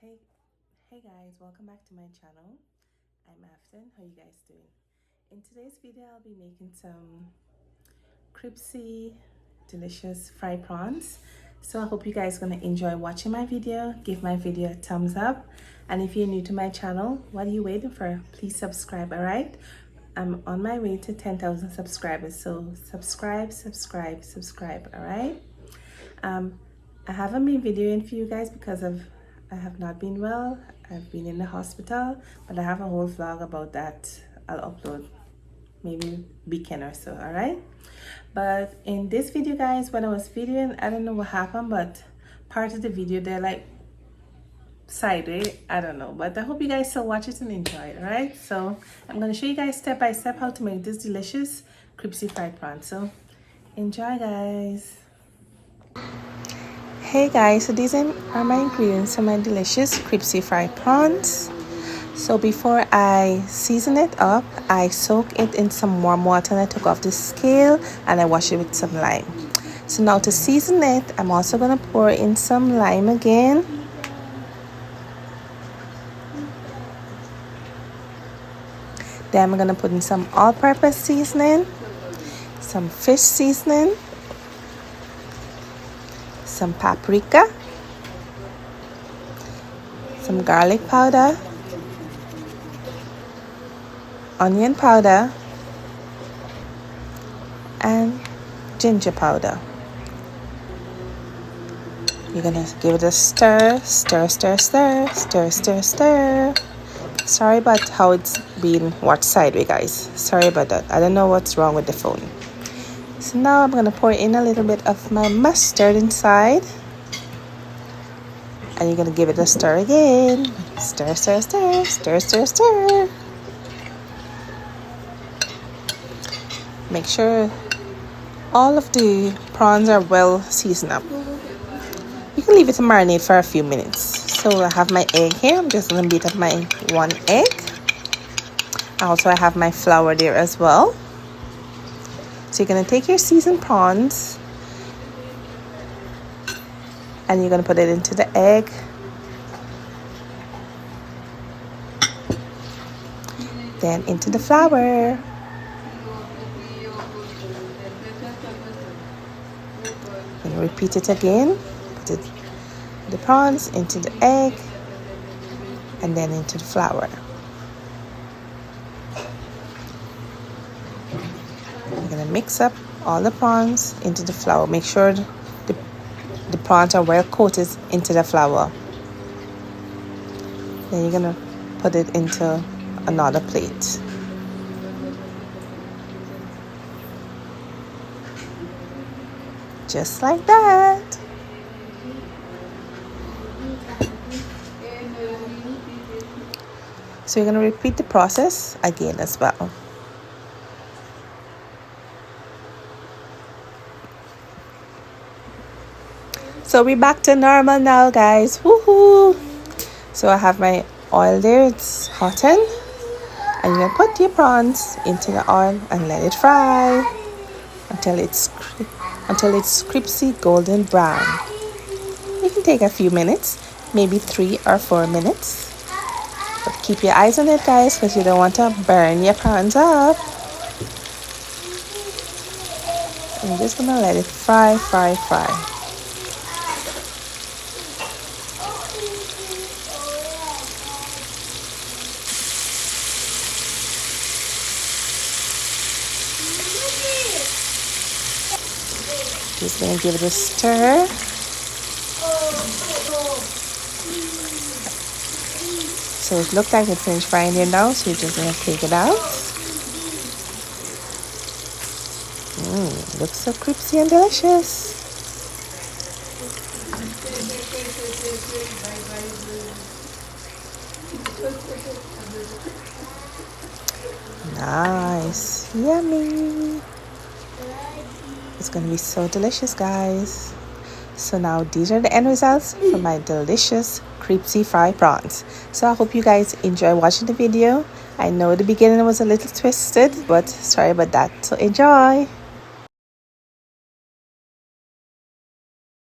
Hey guys, welcome back to my channel. I'm Afton. How you guys doing? In today's video I'll be making some crispy delicious fried prawns. So I hope you guys are going to enjoy watching my video. Give my video a thumbs up, and if you're new to my channel, what are you waiting for? Please subscribe. All right, I'm on my way to 10,000 subscribers, so subscribe. All right. I haven't been videoing for you guys because I have not been well. I've been in the hospital, but I have a whole vlog about that. I'll upload maybe weekend or so. All right, but in this video guys, when I was videoing, I don't know what happened, but part of the video they're like sideways. I don't know, but I hope you guys still watch it and enjoy it. All right, so I'm going to show you guys step by step how to make this delicious crispy fried prawn. So enjoy guys. Hey guys, so these are my ingredients for my delicious crispy fried prawns. So before I season it up, I soak it in some warm water and I took off the scale and I wash it with some lime. So now to season it, I'm also going to pour in some lime again. Then I'm going to put in some all-purpose seasoning, some fish seasoning, some paprika, some garlic powder, onion powder, and ginger powder. You're gonna give it a stir. Sorry about how it's being watched sideways, guys. Sorry about that. I don't know what's wrong with the phone. So now I'm going to pour in a little bit of my mustard inside. And you're going to give it a stir again. Stir. Make sure all of the prawns are well seasoned up. You can leave it to marinate for a few minutes. So I have my egg here. I'm just going to beat up my one egg. Also, I have my flour there as well. So you're going to take your seasoned prawns and you're going to put it into the egg. Then into the flour. And repeat it again. Put the prawns into the egg and then into the flour. You're going to mix up all the prawns into the flour. Make sure the prawns are well coated into the flour. Then you're going to put it into another plate. Just like that. So you're going to repeat the process again as well. So we're back to normal now, guys. Woohoo! So I have my oil there. It's hotting. And you're going to put your prawns into the oil and let it fry until it's crispy golden brown. You can take a few minutes, maybe 3 or 4 minutes. But keep your eyes on it, guys, because you don't want to burn your prawns up. And you're just going to let it fry. Just gonna give it a stir. So it looks like it's finished frying here now, so you're just gonna take it out. Looks so crispy and delicious. Nice, yummy. It's going to be so delicious, guys. So now these are the end results for my delicious crispy fried prawns. So I hope you guys enjoy watching the video. I know the beginning was a little twisted, but sorry about that. So enjoy.